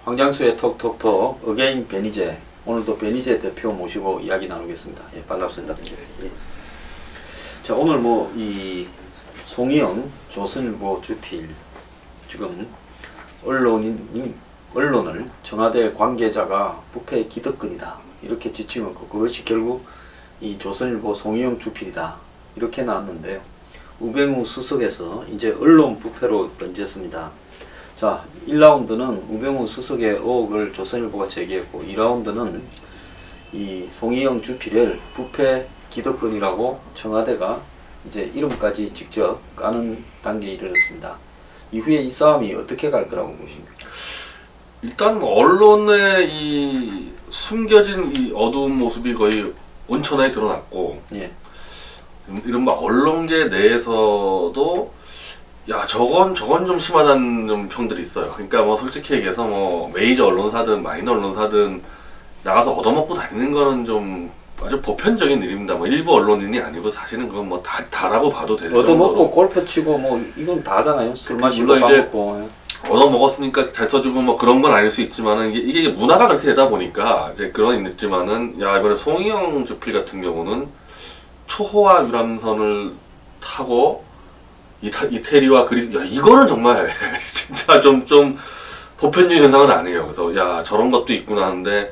황장수의 톡톡톡 어게인 베니제. 오늘도 베니제 대표 모시고 이야기 나누겠습니다. 예, 반갑습니다. 예. 자, 오늘 이 송희영 조선일보 주필 지금 언론을 청와대 관계자가 부패 기득권이다 이렇게 지칭했고, 그것이 결국 이 조선일보 송희영 주필이다 이렇게 나왔는데요. 우병우 수석에서 이제 언론 부패로 던졌습니다. 자, 1라운드는 우병우 수석의 의혹을 조선일보가 제기했고, 2라운드는 이 송희영 주필을 부패 기득권이라고 청와대가 이제 이름까지 직접 까는 단계에 이르렀습니다. 이후에 이 싸움이 어떻게 갈 거라고 보십니까? 일단 언론의 이 숨겨진 이 어두운 모습이 거의 온천하게 드러났고, 예. 이른바 언론계 내에서도 야 저건 좀 심하다는 좀 평들이 있어요. 그러니까 솔직히 얘기해서 메이저 언론사든 마이너 언론사든 나가서 얻어먹고 다니는 거는 좀 아주 보편적인 일입니다. 일부 언론인이 아니고 사실은 그건 다라고 봐도 될 정도로. 얻어먹고 골프 치고 이건 다잖아요. 술 마시고 밥 먹고. 얻어먹었으니까 잘 써주고 그런 건 아닐 수 있지만은 이게 문화가 그렇게 되다 보니까 이제 그런 게 있지만은, 야 이번에 송희영 주필 같은 경우는 초호화 유람선을 타고 이태리와 그리스, 야 이거는 정말 진짜 좀 보편적인 현상은 아니에요. 그래서 야 저런 것도 있구나 하는데,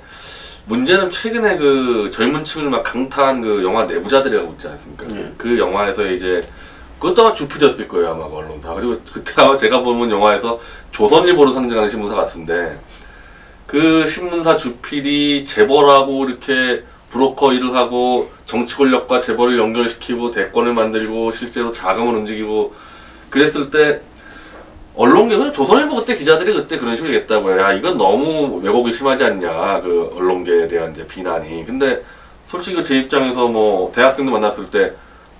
문제는 최근에 그 젊은 층을 막 강타한 그 영화 내부자들이라고 있지 않습니까? 그 영화에서 이제 그것도 아마 주필이었을 거예요, 아마 그 언론사. 그리고 그때 아마 제가 본 영화에서 조선일보로 상징하는 신문사 같은데, 그 신문사 주필이 재벌하고 이렇게 브로커 일을 하고 정치 권력과 재벌을 연결시키고 대권을 만들고 실제로 자금을 움직이고 그랬을 때, 언론계, 조선일보 그때 기자들이 그때 그런 식으로 얘기했다고요. 야 이건 너무 왜곡이 심하지 않냐, 그 언론계에 대한 이제 비난이. 근데 솔직히 제 입장에서 대학생들 만났을 때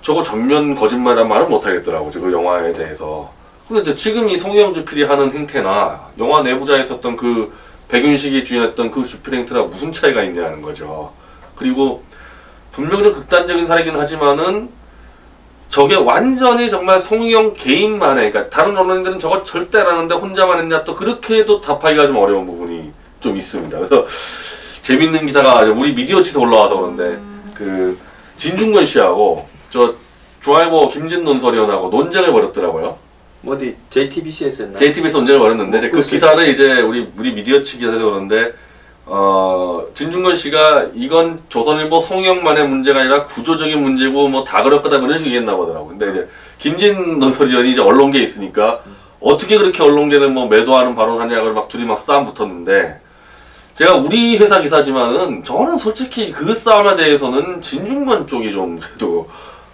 저거 전면 거짓말이란 말은 못하겠더라고, 그 영화에 대해서. 근데 이제 지금 이 송희영 주필이 하는 행태나 영화 내부자에 있었던 그 백윤식이 주연했던 그 주필 행태랑 무슨 차이가 있냐는 거죠. 그리고 분명히 좀 극단적인 사례긴 하지만은 저게 완전히 정말 송희영 개인만의, 그러니까 다른 언론인들은 저거 절대 안 하는데 혼자만 했냐, 또 그렇게도 답하기가 좀 어려운 부분이 좀 있습니다. 그래서 재밌는 기사가 우리 미디어치에서 올라와서 그런데, 그 진중권 씨하고 저 중앙일보 김진 논설위원하고 논쟁을 벌였더라고요. 어디 JTBC에서 했나? JTBC에서 논쟁을 벌였는데, 그 기사는 이제 우리 미디어치 기사에서 그러는데, 진중권 씨가 이건 조선일보 송희영만의 문제가 아니라 구조적인 문제고 다 그럴 거다 그런 식으로 얘기했나 보더라고. 근데 이제 김진 논설위원이 이제 언론계에 있으니까 어떻게 그렇게 언론계를 매도하는 발언하냐고 막 둘이 싸움 붙었는데, 제가 우리 회사 기사지만은 저는 솔직히 그 싸움에 대해서는 진중권 쪽이 좀 그래도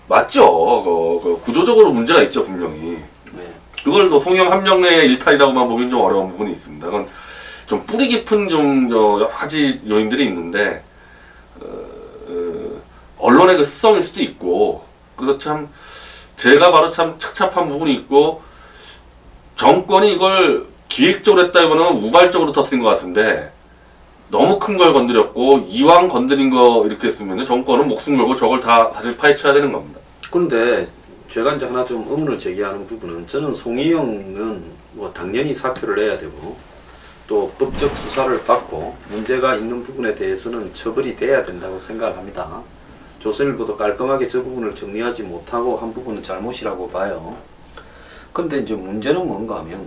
맞죠. 그 구조적으로 문제가 있죠, 분명히. 네. 그걸 송희영 한 명의 일탈이라고만 보기엔 좀 어려운 부분이 있습니다. 그건 좀 뿌리 깊은 여러 가지 요인들이 있는데, 언론의 그 습성일 수도 있고, 그래서 참 제가 바로 참 착잡한 부분이 있고, 정권이 이걸 기획적으로 했다기보다는 우발적으로 터뜨린 것 같은데, 너무 큰 걸 건드렸고, 이왕 건드린 거 이렇게 했으면 정권은 목숨 걸고 저걸 다 사실 파헤쳐야 되는 겁니다. 그런데 제가 이제 하나 좀 의문을 제기하는 부분은, 저는 송희영은 당연히 사표를 내야 되고 또 법적 수사를 받고 문제가 있는 부분에 대해서는 처벌이 돼야 된다고 생각합니다. 조선일보도 깔끔하게 저 부분을 정리하지 못하고 한 부분은 잘못이라고 봐요. 근데 이제 문제는 뭔가 하면,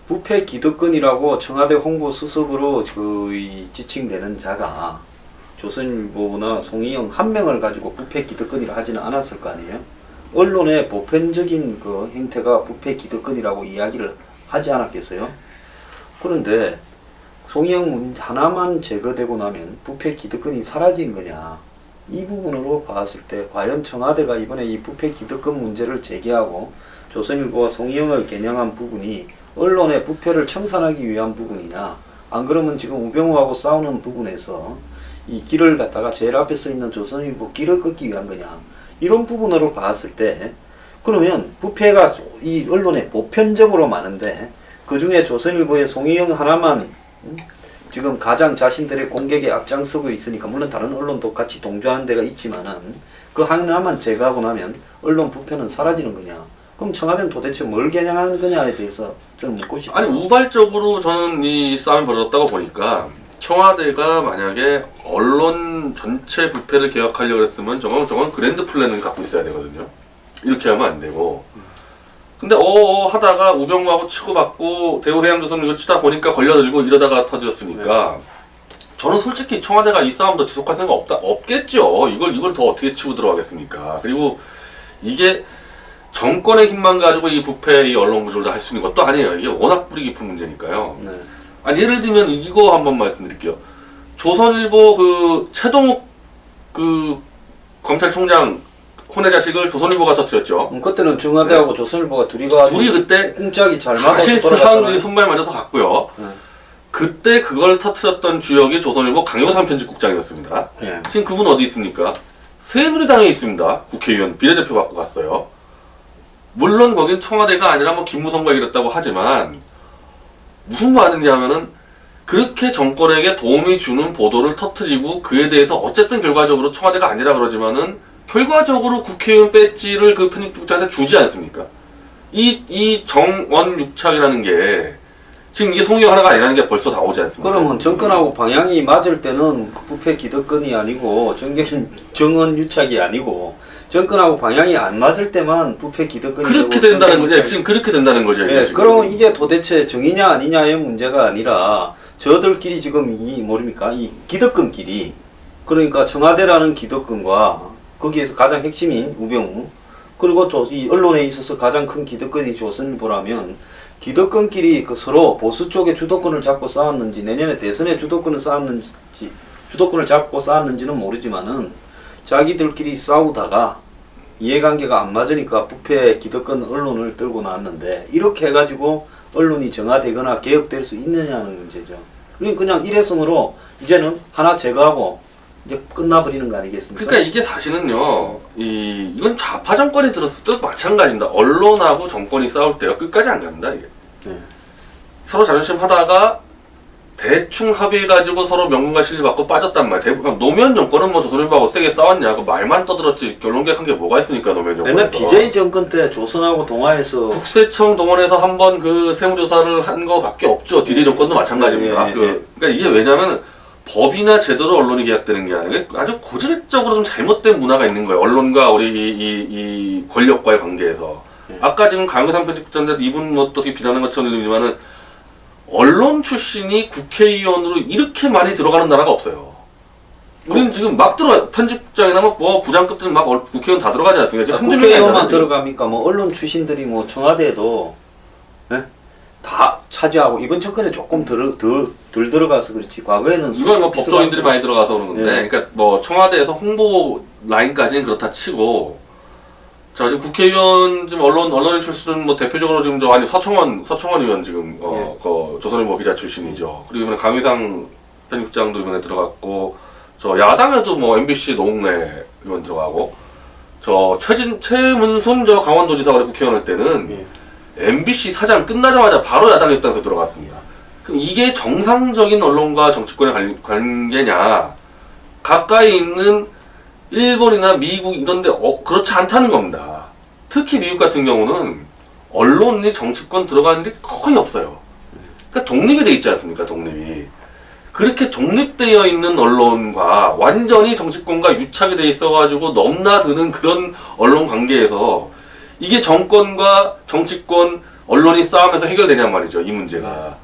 부패 기득권이라고 청와대 홍보수석으로 지칭되는 자가 조선일보나 송희영 한 명을 가지고 부패 기득권이라 하지는 않았을 거 아니에요? 언론의 보편적인 그 행태가 부패 기득권이라고 이야기를 하지 않았겠어요? 그런데 송희영 문제 하나만 제거되고 나면 부패 기득권이 사라진 거냐, 이 부분으로 봤을 때 과연 청와대가 이번에 이 부패 기득권 문제를 제기하고 조선일보와 송희영을 겨냥한 부분이 언론의 부패를 청산하기 위한 부분이냐, 안 그러면 지금 우병우하고 싸우는 부분에서 이 길을 갖다가 제일 앞에 서 있는 조선일보 길을 끊기 위한 거냐, 이런 부분으로 봤을 때 그러면 부패가 이 언론에 보편적으로 많은데 그 중에 조선일보의 송희영 하나만 지금 가장 자신들의 공격에 앞장서고 있으니까, 물론 다른 언론도 같이 동조하는 데가 있지만은 그 하나만 제거하고 나면 언론 부패는 사라지는 거냐, 그럼 청와대는 도대체 뭘 겨냥하는 거냐에 대해서 저는 묻고 싶어요. 아니 우발적으로 저는 이 싸움이 벌어졌다고 보니까 청와대가 만약에 언론 전체 부패를 개혁하려고 했으면 저건 그랜드 플랜을 갖고 있어야 되거든요. 이렇게 하면 안 되고. 근데 하다가 우병우하고 치고받고 대우해양조선 이거 치다 보니까 걸려들고 이러다가 터졌으니까 저는 솔직히 청와대가 이 싸움 더 지속할 생각 없겠죠. 이걸 더 어떻게 치고 들어가겠습니까? 그리고 이게 정권의 힘만 가지고 이 부패, 이 언론 구조를 다 할 수 있는 것도 아니에요. 이게 워낙 뿌리 깊은 문제니까요. 네. 아니 예를 들면 이거 한번 말씀드릴게요. 조선일보 그 최동욱 그 검찰총장 혼외 자식을 조선일보가 터뜨렸죠. 그때는 청와대하고 조선일보가 둘이 그때 꿍짝이 잘 맞아서 사실상 돌아갔잖아요. 손발 맞아서 갔고요. 네. 그때 그걸 터뜨렸던 주역이 조선일보 강효상 편집국장이었습니다. 네. 지금 그분 어디 있습니까? 새누리당에 있습니다. 국회의원 비례대표 받고 갔어요. 물론 거긴 청와대가 아니라 뭐 김무성과 이랬다고 하지만 무슨 말이냐 하면은 그렇게 정권에게 도움이 주는 보도를 터뜨리고 그에 대해서 어쨌든 결과적으로 청와대가 아니라 그러지만은 결과적으로 국회의원 배지를 그 편집국장한테 주지 않습니까? 이 정원 육착이라는 게 지금 이게 송이형 하나가 아니라는 게 벌써 다 오지 않습니까? 그러면 정권하고 방향이 맞을 때는 그 부패 기득권이 아니고 정원 유착이 아니고 정권하고 방향이 안 맞을 때만 부패 기득권이 그렇게 되고 된다는 거죠. 지금 그렇게 된다는 거죠. 예, 지금. 그러면 이게 도대체 정의냐 아니냐의 문제가 아니라 저들끼리 지금 이 뭡니까 이 기득권끼리 그러니까 청와대라는 기득권과 거기에서 가장 핵심인 우병우 그리고 또 이 언론에 있어서 가장 큰 기득권이 조선일보라면 기득권끼리 그 서로 보수 쪽에 주도권을 잡고 싸웠는지 내년에 대선에 주도권을 잡고 싸웠는지는 모르지만은 자기들끼리 싸우다가 이해관계가 안 맞으니까 부패 기득권 언론을 들고 나왔는데 이렇게 해가지고 언론이 정화되거나 개혁될 수 있느냐는 문제죠. 우리는 그냥 일회성으로 이제는 하나 제거하고 이제 끝나버리는 거 아니겠습니까? 그러니까 이게 사실은요, 이건 좌파 정권이 들었을 때도 마찬가지입니다. 언론하고 정권이 싸울 때요, 끝까지 안 갑니다, 이게. 네. 서로 자존심 하다가 대충 합의해가지고 서로 명분과 실리 받고 빠졌단 말이에요. 대부분 노무현 정권은 뭐 조선일보하고 세게 싸웠냐, 그 말만 떠들었지 결론 개혁한 게 뭐가 있으니까 노무현 정권에서. 옛날 BJ 정권 때 조선하고 동아에서 국세청 동원해서 한번 그 세무조사를 한 거밖에 없죠. DJ 정권도 마찬가지입니다. 예. 그러니까 이게 왜냐면 법이나 제대로 언론이 개혁되는 게 아니라 아주 고질적으로 좀 잘못된 문화가 있는 거예요. 언론과 우리 이 권력과의 관계에서. 예. 아까 지금 강효상 편집국장인데 이분 뭐 어떻게 비난한 것처럼 들리지만은 언론 출신이 국회의원으로 이렇게 많이 들어가는 나라가 없어요. 우리는 지금 막 편집국장이나 뭐 부장급들은 막 국회의원 다 들어가지 않습니까? 지금 한두 명이 국회의원만 아니잖아요. 들어갑니까? 뭐 언론 출신들이 뭐 청와대에도 예? 다 차지하고 이번 정권에 조금 덜 들어가서 그렇지 과거에는 이건 뭐 수십 법조인들이 비서관- 많이 들어가서 그런 건데, 예. 그러니까 뭐 청와대에서 홍보 라인까지는 그렇다 치고, 자 지금 국회의원 지금 언론인 출신은 뭐 대표적으로 지금 서청원 의원 지금 그 조선일보 기자 출신이죠. 그리고 이번에 강의상 편집국장도 이번에 들어갔고, 저 야당에도 뭐 MBC 노웅래 의원 들어가고, 저 최문순 저 강원도지사 올해 국회의원 할 때는. 예. MBC 사장 끝나자마자 바로 야당 입당해서 들어갔습니다. 그럼 이게 정상적인 언론과 정치권의 관계냐? 가까이 있는 일본이나 미국 이런데 그렇지 않다는 겁니다. 특히 미국 같은 경우는 언론이 정치권 들어가는 일이 거의 없어요. 그러니까 독립이 돼 있지 않습니까? 독립이. 그렇게 독립되어 있는 언론과 완전히 정치권과 유착이 돼 있어가지고 넘나드는 그런 언론 관계에서 이게 정권과 정치권, 언론이 싸우면서 해결되냔 말이죠. 이 문제가.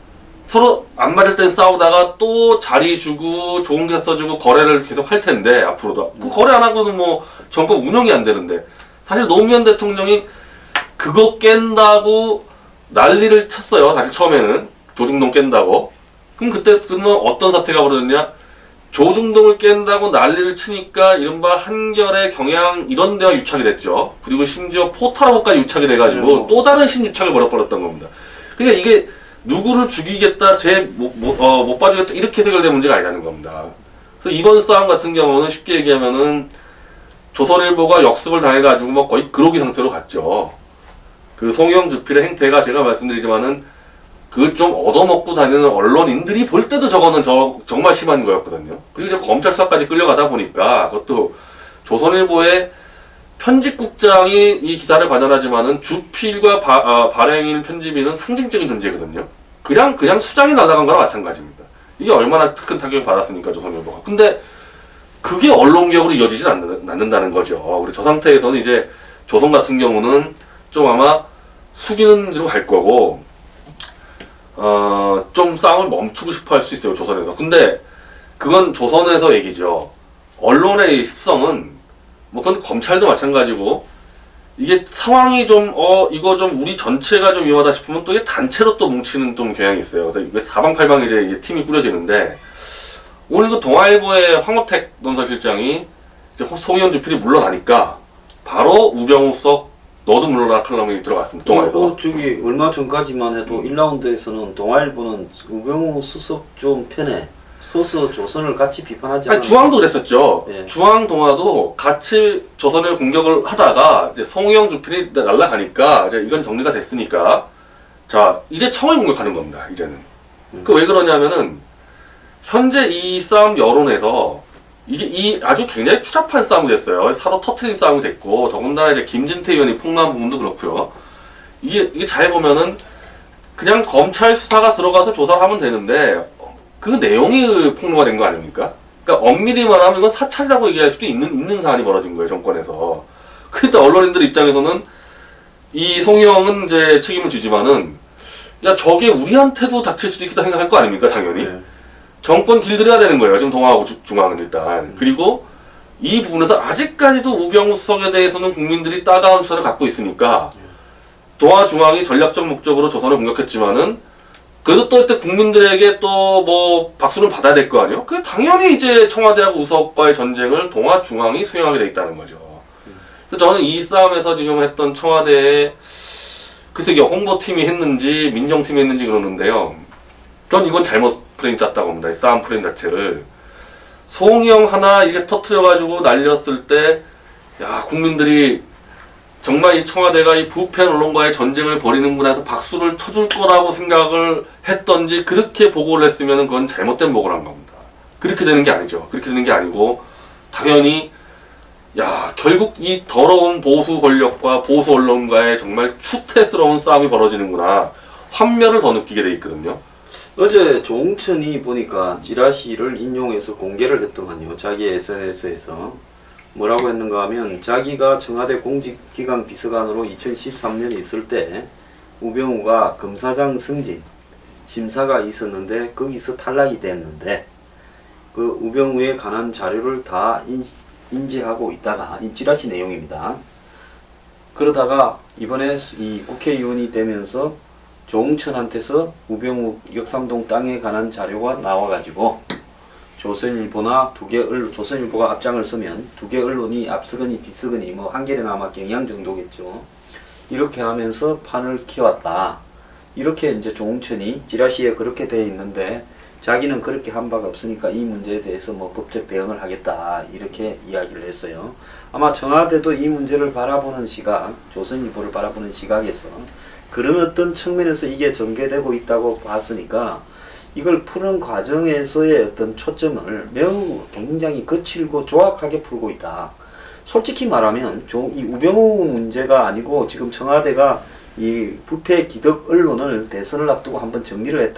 서로 안 맞을 땐 싸우다가 또 자리 주고 좋은 게 써주고 거래를 계속 할 텐데 앞으로도. 그 거래 안 하고는 뭐 정권 운영이 안 되는데 사실 노무현 대통령이 그거 깬다고 난리를 쳤어요. 사실 처음에는 조중동 깬다고. 그럼 그때 그러면 어떤 사태가 벌어졌냐? 조중동을 깬다고 난리를 치니까 이른바 한결의 경향 이런 데가 유착이 됐죠. 그리고 심지어 포탈하고까지 유착이 돼가지고 또 다른 신유착을 벌여버렸던 겁니다. 그러니까 이게 누구를 죽이겠다, 못 봐주겠다 이렇게 해결된 문제가 아니라는 겁니다. 그래서 이번 싸움 같은 경우는 쉽게 얘기하면은 조선일보가 역습을 당해가지고 뭐 거의 그로기 상태로 갔죠. 그 송영 주필의 행태가 제가 말씀드리지만은 그 좀 얻어먹고 다니는 언론인들이 볼 때도 저거는 정말 심한 거였거든요. 그리고 이제 검찰 수사까지 끌려가다 보니까 그것도 조선일보의 편집국장이 이 기사를 관할하지만은 주필과 발행인 편집인은 상징적인 존재거든요. 그냥 수장이 날아간 거랑 마찬가지입니다. 이게 얼마나 큰 타격을 받았습니까, 조선일보가. 근데 그게 언론개혁으로 이어지진 않는다는 거죠. 우리 저 상태에서는 이제 조선 같은 경우는 좀 아마 숙이는 대로 갈 거고, 좀 싸움을 멈추고 싶어 할 수 있어요, 조선에서. 근데 그건 조선에서 얘기죠. 언론의 습성은, 뭐 그건 검찰도 마찬가지고, 이게 상황이 좀, 이거 좀 우리 전체가 좀 위험하다 싶으면 또 이게 단체로 또 뭉치는 좀 경향이 있어요. 그래서 이게 사방팔방 이제 팀이 꾸려지는데, 오늘 그 동아일보의 황호택 논설실장이 이제 송희연 주필이 물러나니까, 바로 우병우 수석, 너도 물러나 칼럼이 들어갔습니다. 동아에서. 저기 얼마 전까지만 해도 1라운드에서는 동아일보는 우병우 수석 좀 편에 서서 조선을 같이 비판하지 않았나요? 중앙도 그랬었죠. 예. 중앙 동아도 같이 조선을 공격을 하다가 이제 송희영 주필이 날아가니까 이제 이건 정리가 됐으니까 자 이제 청을 공격하는 겁니다. 이제는. 그 왜 그러냐면은 현재 이 싸움 여론에서 이게 아주 굉장히 추잡한 싸움이 됐어요. 서로 터트린 싸움이 됐고 더군다나 이제 김진태 의원이 폭로한 부분도 그렇고요. 이게 잘 보면은 그냥 검찰 수사가 들어가서 조사를 하면 되는데 그 내용이 폭로가 된 거 아닙니까? 그러니까 엄밀히 말하면 이건 사찰이라고 얘기할 수도 있는 사안이 벌어진 거예요, 정권에서. 그러니까 언론인들 입장에서는 이 송희영은 이제 책임을 지지만은 야 저게 우리한테도 닥칠 수도 있겠다 생각할 거 아닙니까, 당연히. 네. 정권 길들여야 되는 거예요, 지금 동아하고 중앙은 일단. 그리고 이 부분에서 아직까지도 우병우 수석에 대해서는 국민들이 따가운 수사를 갖고 있으니까 동아 중앙이 전략적 목적으로 조선을 공격했지만은 그래도 또 이때 국민들에게 또 뭐 박수를 받아야 될 거 아니에요? 그 당연히 이제 청와대하고 우석과의 전쟁을 동아 중앙이 수행하게 돼 있다는 거죠. 그래서 저는 이 싸움에서 지금 했던 청와대의 글쎄 홍보팀이 했는지 민정팀이 했는지 그러는데요. 전 이건 잘못 프레임 짰다고 봅니다. 이 싸움 프레임 자체를. 송영 하나 이게 터트려가지고 날렸을 때 야 국민들이 정말 이 청와대가 이 부패 언론과의 전쟁을 벌이는구나 해서 박수를 쳐줄 거라고 생각을 했던지 그렇게 보고를 했으면 그건 잘못된 보고를 한 겁니다. 그렇게 되는 게 아니죠. 그렇게 되는 게 아니고 당연히 야 결국 이 더러운 보수 권력과 보수 언론과의 정말 추태스러운 싸움이 벌어지는구나. 환멸을 더 느끼게 돼 있거든요. 어제 조홍천이 보니까 찌라시를 인용해서 공개를 했더만요. 자기 SNS에서. 뭐라고 했는가 하면 자기가 청와대 공직기강 비서관으로 2013년에 있을 때 우병우가 검사장 승진 심사가 있었는데 거기서 탈락이 됐는데 그 우병우에 관한 자료를 다 인지하고 있다가 이 찌라시 내용입니다. 그러다가 이번에 이 국회의원이 되면서 조홍천한테서 우병우 역삼동 땅에 관한 자료가 나와가지고 조선일보나 조선일보가 앞장을 서면 두 개 언론이 앞서거니 뒤서거니 뭐 한겨레나 아마 경향 정도겠죠. 이렇게 하면서 판을 키웠다. 이렇게 이제 조홍천이 찌라시에 그렇게 돼 있는데 자기는 그렇게 한 바가 없으니까 이 문제에 대해서 뭐 법적 대응을 하겠다. 이렇게 이야기를 했어요. 아마 청와대도 이 문제를 바라보는 시각, 조선일보를 바라보는 시각에서 그런 어떤 측면에서 이게 전개되고 있다고 봤으니까 이걸 푸는 과정에서의 어떤 초점을 매우 굉장히 거칠고 조악하게 풀고 있다. 솔직히 말하면 이 우병우 문제가 아니고 지금 청와대가 이 부패 기득 언론을 대선을 앞두고 한번 정리를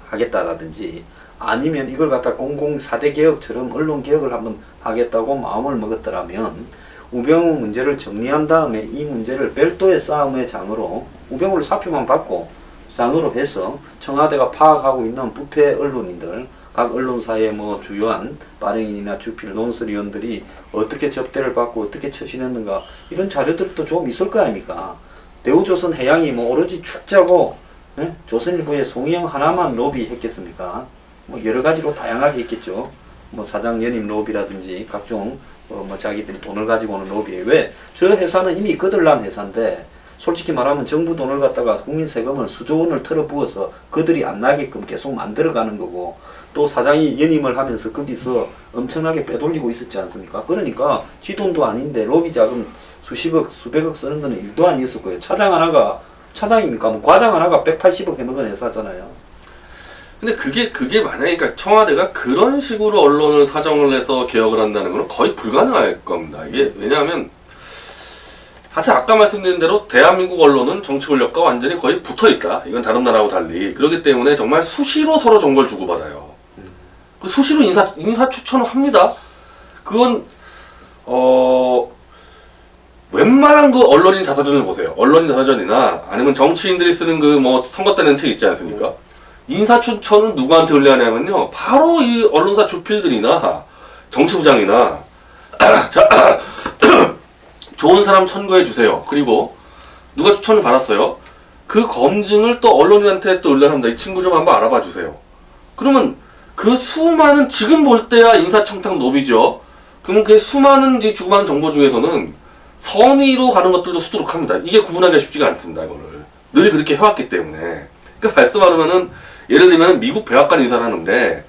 하겠다라든지 아니면 이걸 갖다 공공 4대 개혁처럼 언론 개혁을 한번 하겠다고 마음을 먹었더라면 우병우 문제를 정리한 다음에 이 문제를 별도의 싸움의 장으로 우병우를 사표만 받고 장으로 해서 청와대가 파악하고 있는 부패 언론인들, 각 언론사의 뭐 주요한 발행인이나 주필 논설위원들이 어떻게 접대를 받고 어떻게 처신했는가 이런 자료들도 좀 있을 거 아닙니까? 대우조선 해양이 뭐 오로지 축자고 조선일보에 송희영 하나만 로비했겠습니까? 뭐 여러 가지로 다양하게 있겠죠. 뭐 사장 연임 로비라든지 각종 뭐 자기들이 돈을 가지고 오는 로비에 왜 저 회사는 이미 거들난 회사인데 솔직히 말하면 정부 돈을 갖다가 국민 세금을 수조 원을 털어부어서 그들이 안 나게끔 계속 만들어가는 거고 또 사장이 연임을 하면서 거기서 엄청나게 빼돌리고 있었지 않습니까? 그러니까 지 돈도 아닌데 로비 자금 수십억, 수백억 쓰는 거는 일도 아니었을 거예요. 차장입니까? 뭐 과장 하나가 180억 해먹은 회사잖아요. 근데 그게 만약에 그러니까 청와대가 그런 식으로 언론을 사정을 해서 개혁을 한다는 건 거의 불가능할 겁니다. 이게 왜냐하면 하여튼 아까 말씀드린 대로 대한민국 언론은 정치 권력과 완전히 거의 붙어있다. 이건 다른 나라하고 달리. 그렇기 때문에 정말 수시로 서로 정보를 주고받아요. 그 수시로 인사 추천을 합니다. 그건 웬만한 그 언론인 자서전을 보세요. 언론인 자서전이나 아니면 정치인들이 쓰는 그 뭐 선거 때는 책 있지 않습니까? 인사 추천은 누구한테 의뢰하냐면요. 바로 이 언론사 주필들이나 정치부장이나 자, 좋은 사람 천거해 주세요. 그리고 누가 추천을 받았어요. 그 검증을 또 언론인한테 또 의뢰합니다. 이 친구 좀 한번 알아봐 주세요. 그러면 그 수많은 지금 볼 때야 인사청탁 노비죠. 그러면 그 수많은 이 주고받은 정보 중에서는 선의로 가는 것들도 수두룩합니다. 이게 구분하기가 쉽지가 않습니다. 이거를 늘 그렇게 해왔기 때문에. 그러니까 말씀하면은 예를 들면 미국 백악관 인사를 하는데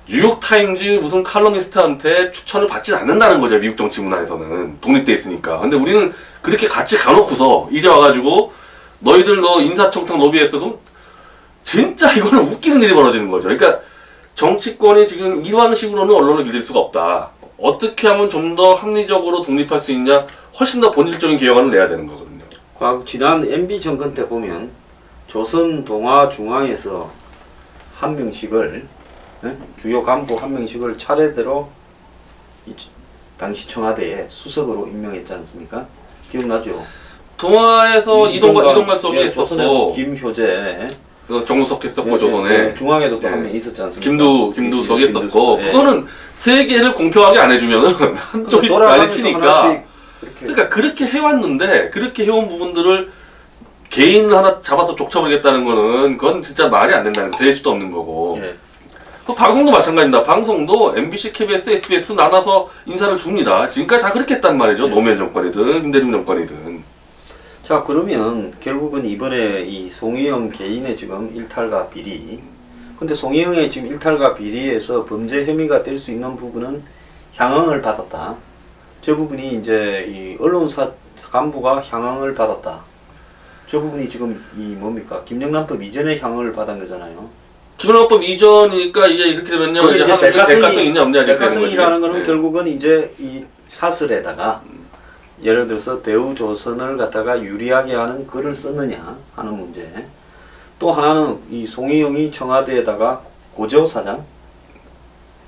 뉴욕타임즈 무슨 칼럼니스트한테 추천을 받지 않는다는 거죠. 미국 정치 문화에서는 독립돼 있으니까. 근데 우리는 그렇게 같이 가놓고서 이제 와가지고 너희들 너 인사청탁 노비했어. 그럼 진짜 이거는 웃기는 일이 벌어지는 거죠. 그러니까 정치권이 지금 이런 식으로는 언론을 길들 수가 없다. 어떻게 하면 좀 더 합리적으로 독립할 수 있냐, 훨씬 더 본질적인 개혁안을 내야 되는 거거든요. 지난 MB 정권 때 보면 조선 동아 중앙에서 한 명씩을 주요 간부 한 명씩을 차례대로 당시 청와대에 수석으로 임명했지 않습니까? 기억나죠? 동아에서 이동관 수석이 예, 했었고, 조선에 김효재, 정우석 했었고, 조선에 중앙에도 또 한 명 있었지 않습니까? 김두 수석이 했었고, 예. 그거는 세 개를 공평하게 안 해주면은 한쪽이 난리치니까. 그러니까 그렇게 해왔는데 그렇게 해온 부분들을 개인 하나 잡아서 족쳐버리겠다는 거는 그건 진짜 말이 안 된다는 될 수도 없는 거고. 예. 그 방송도 마찬가지입니다. 방송도 MBC, KBS, SBS 나눠서 인사를 줍니다. 지금까지 다 그렇게 했단 말이죠. 노무현 정권이든 김대중 정권이든. 자, 그러면 결국은 이번에 이 송희영 개인의 지금 일탈과 비리, 근데 송희영의 지금 일탈과 비리에서 범죄 혐의가 될 수 있는 부분은 향응을 받았다. 저 부분이 이제 이 언론사 간부가 향응을 받았다. 저 부분이 지금 이 뭡니까? 김영란법 이전에 향응을 받은 거잖아요. 기본헌법 이전이니까 이게 이렇게 되면요. 이제 대가성이 있냐 없냐 이제 되는 거죠. 대가성이라는 거는 네. 결국은 이제 이 사설에다가 예를 들어서 대우조선을 갖다가 유리하게 하는 글을 썼느냐 하는 문제. 또 하나는 이 송희영이 청와대에다가 고재호 사장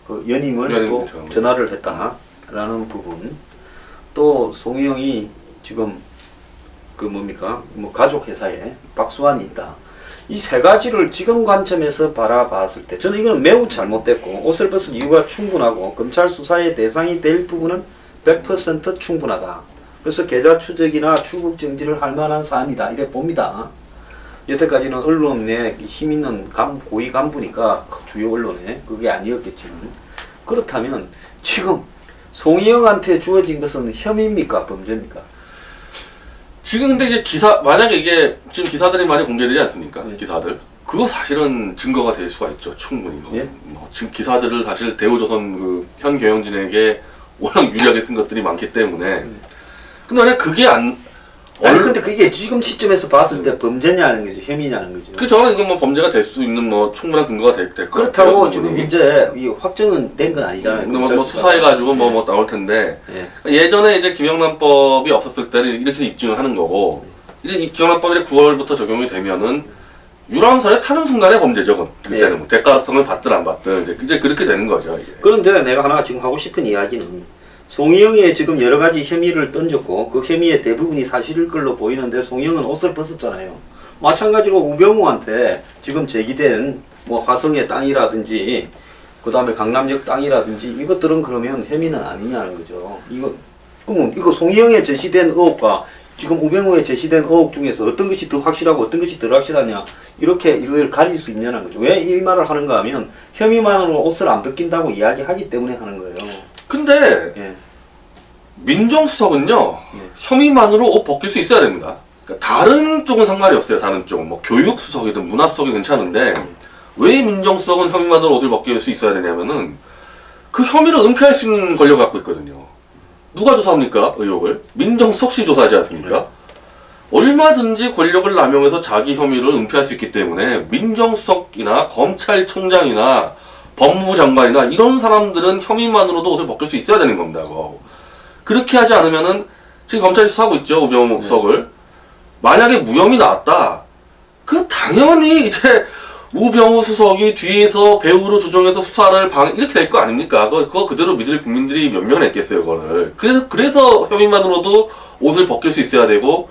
그 연임을 또 그렇죠. 전화를 했다라는 부분. 또 송희영이 지금 그 뭡니까? 뭐 가족 회사에 박수환이 있다. 이 세 가지를 지금 관점에서 바라봤을 때 저는 이거는 매우 잘못됐고 옷을 벗을 이유가 충분하고 검찰 수사의 대상이 될 부분은 100% 충분하다. 그래서 계좌 추적이나 출국 정지를 할 만한 사안이다 이래 봅니다. 여태까지는 언론 내 힘 있는 고위 간부니까 주요 언론에 그게 아니었겠지만 그렇다면 지금 송희영한테 주어진 것은 혐의입니까 범죄입니까? 지금 근데 이제 만약에 이게 지금 기사들이 많이 공개되지 않습니까? 네. 기사들. 그거 사실은 증거가 될 수가 있죠. 충분히. 예? 뭐 지금 기사들을 사실 대우조선 그 현 경영진에게 워낙 유리하게 쓴 것들이 많기 때문에. 근데 만약 그게 아니 근데 그게 지금 시점에서 봤을 때 범죄냐는 거죠, 혐의냐는 거죠. 그 저는 이건 뭐 범죄가 될 수 있는 뭐 충분한 근거가 될 것 같아요. 그렇다고 지금 이제 이 확정은 된 건 아니잖아요. 근데 뭐 수사해가지고 뭐 나올 텐데 예전에 이제 김영란법이 없었을 때는 이렇게 입증을 하는 거고 이제 이 김영란법이 9월부터 적용이 되면은 유람선에 타는 순간에 범죄죠. 그때는 뭐 대가성을 받든 안 받든 이제 그렇게 되는 거죠. 이게. 그런데 내가 하나 지금 하고 싶은 이야기는 송희영이 지금 여러 가지 혐의를 던졌고 그 혐의의 대부분이 사실일 걸로 보이는데 송희영은 옷을 벗었잖아요. 마찬가지로 우병우한테 지금 제기된 뭐 화성의 땅이라든지 그 다음에 강남역 땅이라든지 이것들은 그러면 혐의는 아니냐는 거죠. 그러면 이거 송희영에 제시된 의혹과 지금 우병우에 제시된 의혹 중에서 어떤 것이 더 확실하고 어떤 것이 덜 확실하냐 이렇게 이걸 가릴 수 있냐는 거죠. 왜 이 말을 하는가 하면 혐의만으로 옷을 안 벗긴다고 이야기하기 때문에 하는 거예요. 근데 민정수석은요 혐의만으로 옷 벗길 수 있어야 됩니다. 그러니까 다른 쪽은 상관이 없어요. 다른 쪽은 뭐 교육수석이든 문화수석이 괜찮은데 왜 민정수석은 혐의만으로 옷을 벗길 수 있어야 되냐면은 그 혐의를 은폐할 수 있는 권력을 갖고 있거든요. 누가 조사합니까? 의혹을 민정수석실이 조사하지 않습니까? 얼마든지 권력을 남용해서 자기 혐의를 은폐할 수 있기 때문에 민정수석이나 검찰총장이나 법무부 장관이나 이런 사람들은 혐의만으로도 옷을 벗길 수 있어야 되는 겁니다. 그렇게 하지 않으면은 지금 검찰이 수사하고 있죠, 우병우 수석을. 만약에 무혐의 나왔다. 그 당연히 이제 우병우 수석이 뒤에서 배후로 조종해서 수사를 이렇게 될 거 아닙니까? 그거 그대로 믿을 국민들이 몇 명이나 있겠어요, 그거를. 그래서 혐의만으로도 옷을 벗길 수 있어야 되고,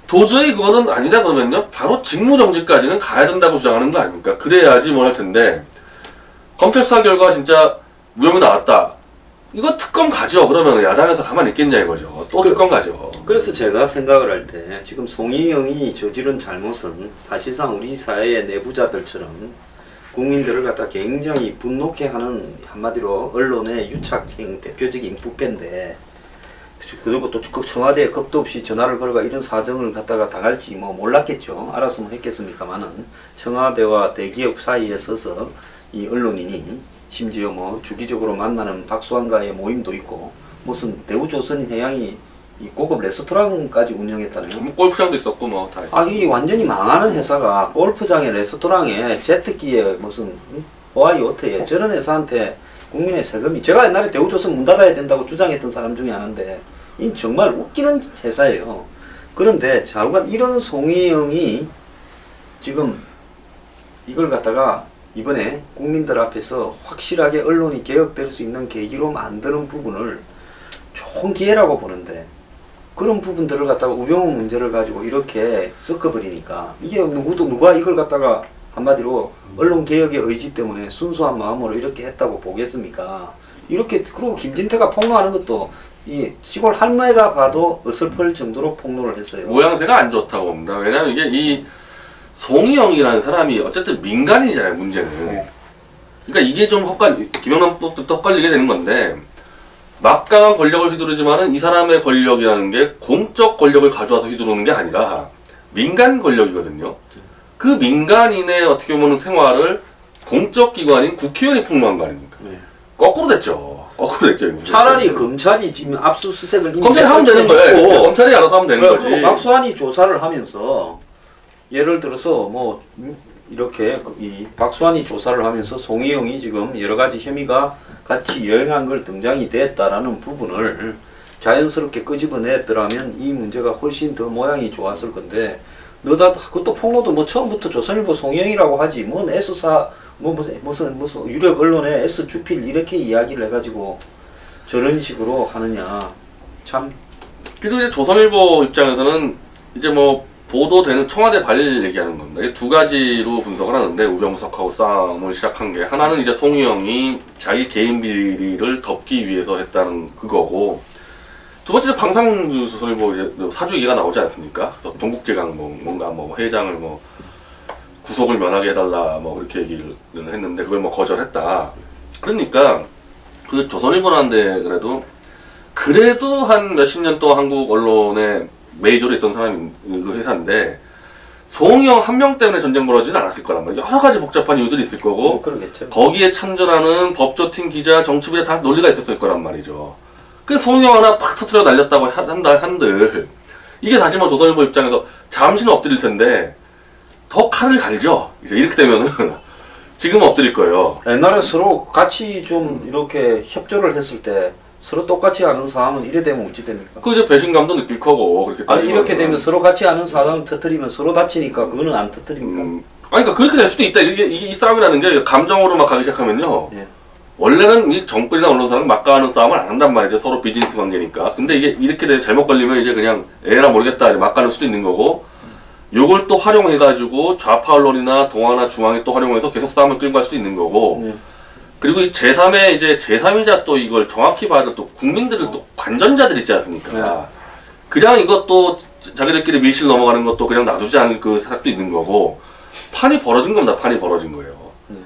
도저히 그거는 아니다 그러면요, 바로 직무정지까지는 가야 된다고 주장하는 거 아닙니까? 그래야지 뭘 할 텐데, 검찰 수사 결과 진짜 무혐의 나왔다. 이거 특검 가죠. 그러면 야당에서 가만히 있겠냐 이거죠. 또 특검 가죠. 그래서 제가 생각을 할 때 지금 송희영이 저지른 잘못은 사실상 우리 사회의 내부자들처럼 국민들을 갖다 굉장히 분노케 하는 한마디로 언론의 유착형 대표적인 부패인데, 그리고 또 청와대에 겁도 없이 전화를 걸어가 이런 사정을 갖다가 당할지 뭐 몰랐겠죠. 알았으면 했겠습니까만은 청와대와 대기업 사이에 서서 이 언론인이 심지어 뭐 주기적으로 만나는 박수환과의 모임도 있고, 무슨 대우조선해양이 이 고급 레스토랑까지 운영했다네요. 뭐 골프장도 있었고 뭐 다 있었고. 이 완전히 망하는 회사가 골프장에 레스토랑에 제트기에 무슨 호와이 호텔에 저런 회사한테 국민의 세금이, 제가 옛날에 대우조선 문 닫아야 된다고 주장했던 사람 중에 하나인데, 이 정말 웃기는 회사예요. 그런데 자우간 이런 송희영이 지금 이걸 갖다가 이번에 국민들 앞에서 확실하게 언론이 개혁될 수 있는 계기로 만드는 부분을 좋은 기회라고 보는데, 그런 부분들을 갖다가 우병우 문제를 가지고 이렇게 섞어버리니까, 이게 누가 이걸 갖다가 한마디로 언론 개혁의 의지 때문에 순수한 마음으로 이렇게 했다고 보겠습니까? 이렇게, 그리고 김진태가 폭로하는 것도 이 시골 할머니가 봐도 어설플 정도로 폭로를 했어요. 모양새가 안 좋다고 봅니다. 왜냐면 이게 이 송희영이라는 사람이 어쨌든 민간인이잖아요, 문제는. 그러니까 이게 좀 김영란법부터 헛갈리게 되는 건데, 막강한 권력을 휘두르지만은 이 사람의 권력이라는 게 공적 권력을 가져와서 휘두르는 게 아니라 민간 권력이거든요. 그 민간인의 어떻게 보면 생활을 공적 기관인 국회의원이 폭로한 거 아닙니까? 네. 거꾸로 됐죠. 이거. 차라리 검찰이 지금 압수수색을 검찰이 하면 되는 거예요. 검찰이 알아서 하면 되는 거지. 그리고 박수환이 조사를 하면서 예를 들어서 뭐 이렇게 이 박수환이 조사를 하면서 송희영이 지금 여러 가지 혐의가 같이 여행한 걸 등장이 됐다라는 부분을 자연스럽게 끄집어냈더라면 이 문제가 훨씬 더 모양이 좋았을 건데, 그것도 폭로도 뭐 처음부터 조선일보 송희영이라고 하지, 뭔 S사 무슨 유력 언론에 S주필 이렇게 이야기를 해가지고 저런 식으로 하느냐, 참. 그리고 이제 조선일보 입장에서는 이제 뭐 보도되는 청와대 발일 얘기하는 겁니다. 이게 두 가지로 분석을 하는데, 우병우석하고 싸움을 시작한 게, 하나는 이제 송희영이 자기 개인 비리를 덮기 위해서 했다는 그거고, 두 번째는 방상주 조선일보 이제 사주 얘기가 나오지 않습니까? 그래서 동국제강 뭔가 회장을 구속을 면하게 해달라 이렇게 얘기를 했는데, 그걸 거절했다. 그러니까 그 조선일보라는 데 그래도 한 몇십 년 동안 한국 언론에 메이저로 있던 사람이 그 회사인데, 송희영 한 명 때문에 전쟁 벌어지진 않았을 거란 말이에요. 여러 가지 복잡한 이유들이 있을 거고, 그러겠죠. 거기에 참전하는 법조팀 기자, 정치부에 다 논리가 있었을 거란 말이죠. 그 송희영 하나 팍 터트려 날렸다고 한들, 이게 다시 조선일보 입장에서 잠시는 엎드릴 텐데 더 칼을 갈죠. 이제 이렇게 되면은 지금은 엎드릴 거예요. 옛날에 서로 같이 좀 이렇게 협조를 했을 때 서로 똑같이 아는 사항은 이래 되면 어찌 됩니까? 그 이제 배신감도 느낄 거고, 그렇게 아니 이렇게 되면 서로 같이 아는 사항 터뜨리면 서로 다치니까 그거는 안 터뜨립니까? 아니 그러니까 그렇게 될 수도 있다. 이게 이 싸움이라는 게 감정으로 막 가기 시작하면요. 예. 원래는 이 정권이나 언론사는 막가는 싸움을 안 한단 말이죠. 서로 비즈니스 관계니까. 근데 이게 이렇게 잘못 걸리면 이제 그냥 에라 모르겠다 이제 막가는 수도 있는 거고, 요걸 또 활용해가지고 좌파 언론이나 동아나 중앙이 또 활용해서 계속 싸움을 끌고 갈 수도 있는 거고, 그리고 이 제3의 이제 제3위자 또 이걸 정확히 봐도 또 국민들을 또 관전자들 있지 않습니까? 그냥 이것도 자기들끼리 밀실 넘어가는 것도 그냥 놔두지 않을 그 사람도 있는 거고, 판이 벌어진 겁니다. 판이 벌어진 거예요.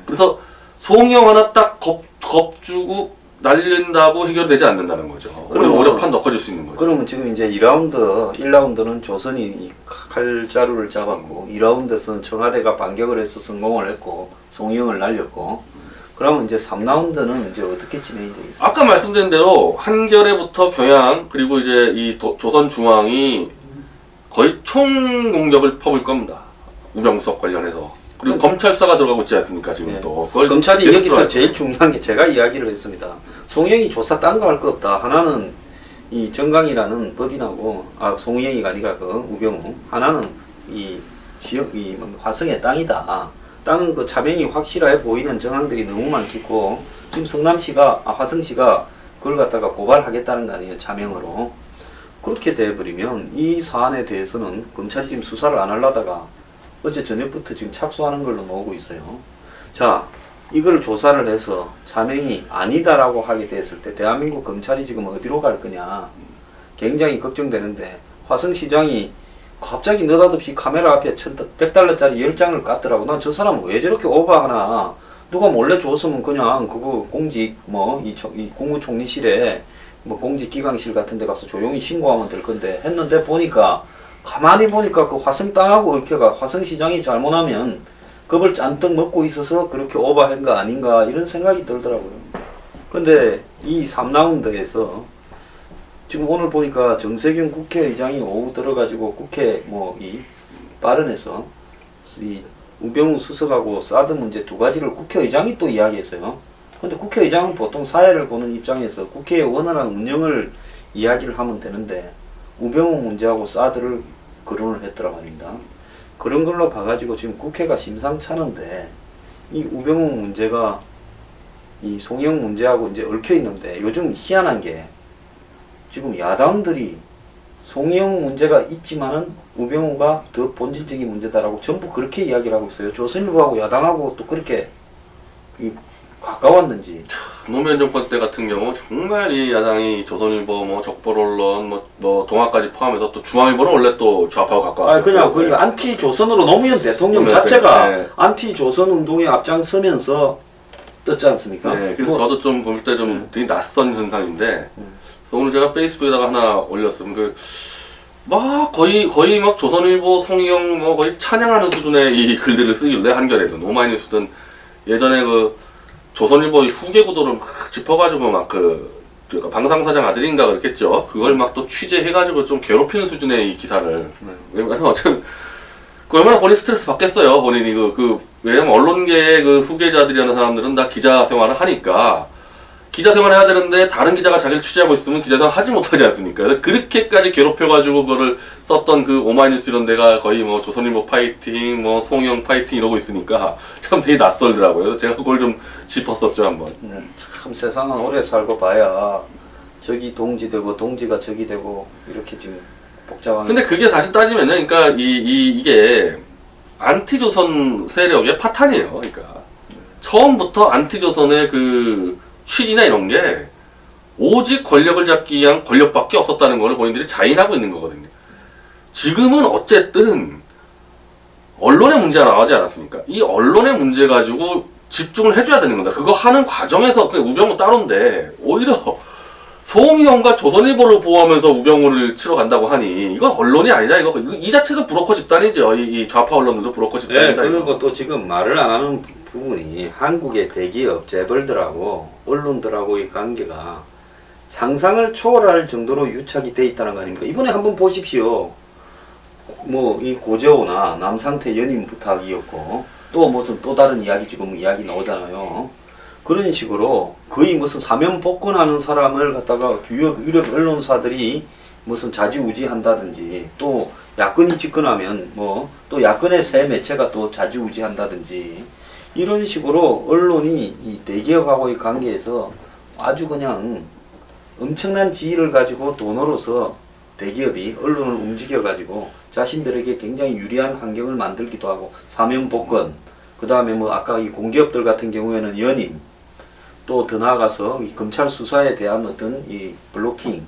그래서 송희영 하나 딱 겁주고 날린다고 해결되지 않는다는 거죠. 오히려 판 더 커질 수 있는 거죠. 그러면 지금 이제 1라운드는 조선이 이 칼자루를 잡았고, 2라운드에서는 청와대가 반격을 해서 성공을 했고 송희영을 날렸고, 그러면 이제 3라운드는 이제 어떻게 진행이 되겠습니까? 아까 말씀드린 대로 한겨레부터 경향, 그리고 이제 이 조선중앙이 거의 총공격을 퍼볼 겁니다. 우병우석 관련해서. 그리고 검찰 수사가 들어가고 있지 않습니까, 지금 또. 검찰이 여기서 제일 중요한 게 제가 이야기를 했습니다. 송영이 조사 딴 거 할 거 없다. 하나는 이 정강이라는 법인하고 송희영이가 아니라 그 우병우 하나는 이 지역 이 화성의 땅이다. 땅은 그 차명이 확실하게 보이는 정황들이 너무 많겠고 지금 성남시가 화성시가 그걸 갖다가 고발하겠다는 거 아니에요, 차명으로. 그렇게 돼버리면 이 사안에 대해서는 검찰이 지금 수사를 안 하려다가 어제 저녁부터 지금 착수하는 걸로 나오고 있어요. 자, 이걸 조사를 해서 차명이 아니다라고 하게 됐을 때 대한민국 검찰이 지금 어디로 갈 거냐 굉장히 걱정되는데, 화성시장이 갑자기 느닷없이 카메라 앞에 100달러짜리 10장을 깠더라고. 난 저 사람은 왜 저렇게 오버하나. 누가 몰래 줬으면 그냥 그거 공직 이 국무총리실에 뭐 공직기강실 같은 데 가서 조용히 신고하면 될 건데 했는데, 보니까 가만히 보니까 그 화성 땅하고 이렇게가 화성시장이 잘못하면 겁을 잔뜩 먹고 있어서 그렇게 오버한 거 아닌가 이런 생각이 들더라고요. 근데 이 3라운드에서 지금 오늘 보니까 정세균 국회의장이 오후 들어가지고 국회 이 발언에서 이 우병우 수석하고 사드 문제 두 가지를 국회의장이 또 이야기했어요. 근데 국회의장은 보통 사회를 보는 입장에서 국회의 원활한 운영을 이야기를 하면 되는데 우병우 문제하고 사드를 거론을 했더라 말입니다. 그런 걸로 봐가지고 지금 국회가 심상찮은데 이 우병우 문제가 이 송영 문제하고 이제 얽혀 있는데, 요즘 희한한 게 지금 야당들이 송영 문제가 있지만은 우병우가 더 본질적인 문제다라고 전부 그렇게 이야기를 하고 있어요. 조선일보하고 야당하고 또 그렇게 가까웠는지. 노무현 정권 때 같은 경우 정말 이 야당이 조선일보, 적벌언론, 동아까지 포함해서 또 중앙일보는 원래 또 좌파와 가까웠어요. 그냥 거의 안티 조선으로 노무현 대통령 자체가 안티 조선 운동에 앞장서면서 떴지 않습니까? 네, 그래서 저도 좀 볼 때 좀 되게 낯선 현상인데, 그래서 오늘 제가 페이스북에다가 하나 올렸으면 거의 막 조선일보 송영 거의 찬양하는 수준의 이 글들을 쓰길래 한겨레든 오마이뉴스든 예전에 조선일보 후계 구도를 막 짚어가지고 그러니까 방상사장 아들인가 그랬겠죠. 그걸 막 또 취재해가지고 좀 괴롭히는 수준의 이 기사를. 왜냐면 어차피 얼마나 본인 스트레스 받겠어요. 본인이 왜냐면 언론계의 후계자들이라는 사람들은 다 기자 생활을 하니까 기자 생활을 해야 되는데 다른 기자가 자기를 취재하고 있으면 기자 생활 하지 못하지 않습니까? 그래서 그렇게까지 괴롭혀가지고 그거를 썼던 오마이뉴스 이런 데가 거의 조선일보 파이팅, 송영 파이팅 이러고 있으니까 참 되게 낯설더라고요. 그래서 제가 그걸 좀 짚었었죠, 한번. 참 세상은 오래 살고 봐야 적이 동지되고 동지가 적이 되고 이렇게 지금 복잡한. 근데 그게 사실 따지면요, 그러니까 이게 안티조선 세력의 파탄이에요. 그러니까 처음부터 안티조선의 취지나 이런 게 오직 권력을 잡기 위한 권력밖에 없었다는 걸 본인들이 자인하고 있는 거거든요. 지금은 어쨌든 언론의 문제가 나오지 않았습니까? 이 언론의 문제 가지고 집중을 해줘야 되는 겁니다. 그거 하는 과정에서 우병우 따로인데 오히려 송희영과 조선일보를 보호하면서 우병우를 치러 간다고 하니 이건 언론이 아니다. 이 자체가 브로커 집단이죠. 이 좌파 언론들도 브로커 집단이다. 그리고 또 지금 말을 안 하는 부분이 한국의 대기업 재벌들하고 언론들하고의 관계가 상상을 초월할 정도로 유착이 돼 있다는 거 아닙니까? 이번에 한번 보십시오. 이 고재호나 남상태 연임 부탁이었고 또 무슨 또 다른 이야기 지금 이야기 나오잖아요. 그런 식으로 거의 무슨 사면 복권하는 사람을 갖다가 유력 언론사들이 무슨 좌지우지 한다든지, 또 야권이 집권하면 또 야권의 새 매체가 또 좌지우지 한다든지, 이런 식으로 언론이 이 대기업하고의 관계에서 아주 그냥 엄청난 지위를 가지고 돈으로서 대기업이 언론을 움직여 가지고 자신들에게 굉장히 유리한 환경을 만들기도 하고, 사면 복권, 그 다음에 아까 이 공기업들 같은 경우에는 연임, 또 더 나아가서 이 검찰 수사에 대한 어떤 이 블로킹,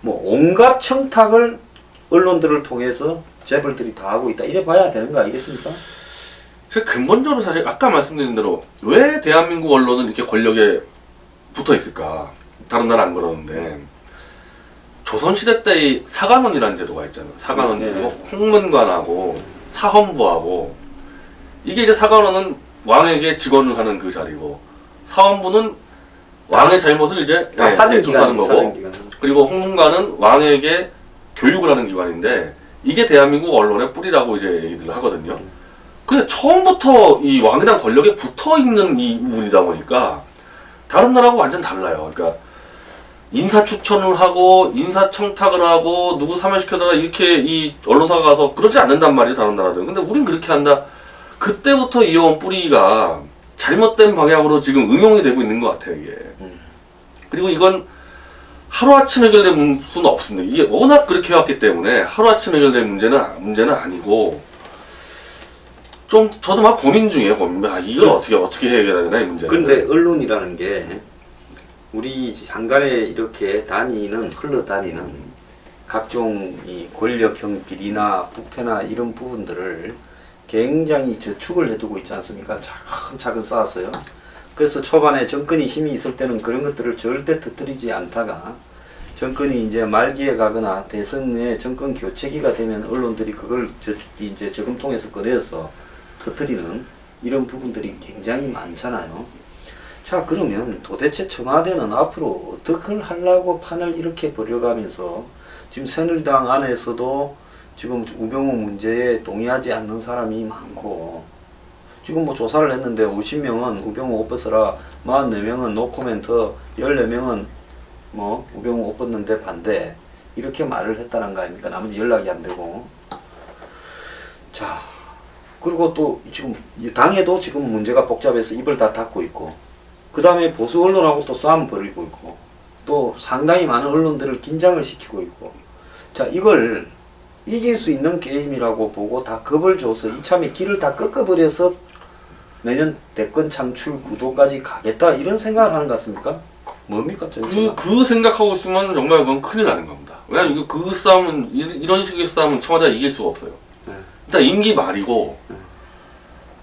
온갖 청탁을 언론들을 통해서 재벌들이 다 하고 있다. 이래 봐야 되는 거 아니겠습니까? 근본적으로 사실 아까 말씀드린 대로 왜 대한민국 언론은 이렇게 권력에 붙어 있을까? 다른 나라 안 그러는데 조선시대 때의 사관원이라는 제도가 있잖아요. 사관원이 홍문관하고 사헌부하고, 이게 이제 사관원은 왕에게 직원을 하는 그 자리고, 사헌부는 왕의 잘못을 이제 사증기하는 거고, 그리고 홍문관은 왕에게 교육을 하는 기관인데, 이게 대한민국 언론의 뿌리라고 이제 얘기를 하거든요. 근데 처음부터 이 왕이랑 권력에 붙어 있는 이 부분이다 보니까 다른 나라하고 완전 달라요. 그러니까 인사 추천을 하고 인사 청탁을 하고 누구 사면시켜달라 이렇게 이 언론사가 가서 그러지 않는단 말이에요, 다른 나라들은. 근데 우린 그렇게 한다. 그때부터 이어온 뿌리가 잘못된 방향으로 지금 응용이 되고 있는 것 같아요, 이게. 그리고 이건 하루아침 해결될 수는 없습니다. 이게 워낙 그렇게 해왔기 때문에 하루아침 해결될 문제는 아니고, 좀 저도 막 고민 중이에요. 이걸 어떻게 해결해야 되나, 이 문제는. 그런데 언론이라는 게 우리 한간에 이렇게 흘러다니는 각종 이 권력형 비리나 부패나 이런 부분들을 굉장히 저축을 해두고 있지 않습니까? 차근차근 쌓았어요. 그래서 초반에 정권이 힘이 있을 때는 그런 것들을 절대 터뜨리지 않다가 정권이 이제 말기에 가거나 대선에 정권 교체기가 되면 언론들이 그걸 이제 저금통에서 꺼내서 터뜨리는 이런 부분들이 굉장히 많잖아요. 자, 그러면 도대체 청와대는 앞으로 어떻게 하려고 판을 이렇게 벌여가면서 지금 새누리당 안에서도 지금 우병우 문제에 동의하지 않는 사람이 많고, 지금 뭐 조사를 했는데 50명은 우병우 옷 벗어라, 44명은 노코멘트, 14명은 뭐 우병우 옷 벗는데 반대, 이렇게 말을 했다는 거 아닙니까? 나머지 연락이 안 되고. 자, 그리고 또 지금 당에도 지금 문제가 복잡해서 입을 다 닫고 있고, 그 다음에 보수 언론하고 또 싸움 벌이고 있고, 또 상당히 많은 언론들을 긴장을 시키고 있고. 자, 이걸 이길 수 있는 게임이라고 보고 다 겁을 줘서 이참에 길을 다 꺾어버려서 내년 대권 창출 구도까지 가겠다, 이런 생각을 하는 것 같습니까? 뭡니까? 그 생각하고 있으면 정말 그건 큰일 나는 겁니다. 왜냐면 그 싸움은, 이런 식의 싸움은 청와대가 이길 수가 없어요. 네. 일단 임기 말이고,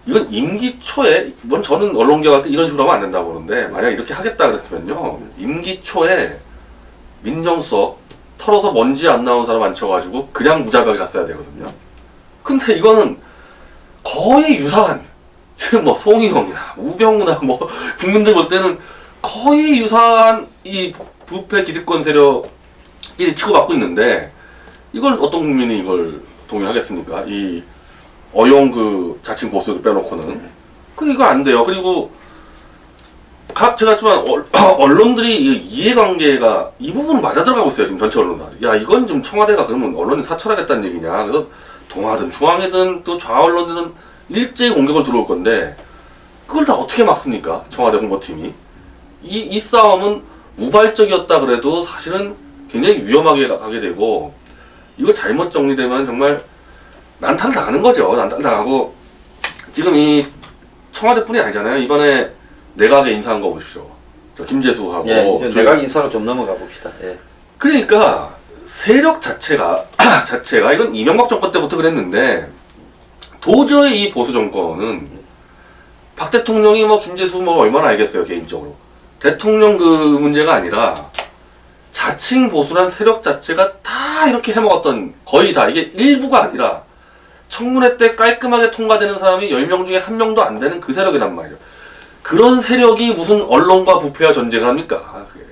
이건 임기 초에, 저는 언론개혁할 때 이런 식으로 하면 안 된다고 보는데, 만약 이렇게 하겠다 그랬으면요, 임기 초에 민정수석 털어서 먼지 안 나온 사람 앉혀가지고 그냥 무자백에 갔어야 되거든요. 근데 이거는 거의 유사한, 지금 뭐 송희영이나 우병우나 뭐 국민들 볼 때는 거의 유사한 이 부패 기득권 세력이 치고받고 있는데, 이걸 어떤 국민이 이걸 동의하겠습니까? 이 어용 그 자칭 보수를 빼놓고는. 이거 안 돼요. 그리고 제가 했지만 언론들이 이해관계가 이 부분은 맞아 들어가고 있어요, 지금 전체 언론사. 야, 이건 좀 청와대가 그러면 언론이 사찰하겠다는 얘기냐. 그래서 동아든 중앙이든 또 좌 언론들은 일제히 공격을 들어올 건데, 그걸 다 어떻게 막습니까? 청와대 홍보팀이. 이 싸움은 우발적이었다 그래도 사실은 굉장히 위험하게 가게 되고, 이거 잘못 정리되면 정말 난타를 당하는 거죠. 난타를 당하고, 지금 이 청와대뿐이 아니잖아요. 이번에 내각에 인사한 거 보십시오. 저 김재수하고. 예, 이제 내각 인사로 좀 넘어가 봅시다. 예. 그러니까 세력 자체가 이건 이명박 정권 때부터 그랬는데, 도저히 이 보수 정권은 박 대통령이 뭐 김재수 뭐 얼마나 알겠어요, 개인적으로. 대통령 그 문제가 아니라 자칭 보수란 세력 자체가 다 이렇게 해먹었던, 거의 다, 이게 일부가 아니라 청문회 때 깔끔하게 통과되는 사람이 10명 중에 1명도 안 되는 그 세력이란 말이죠. 그런 세력이 무슨 언론과 부패와 전쟁을 합니까? 그게.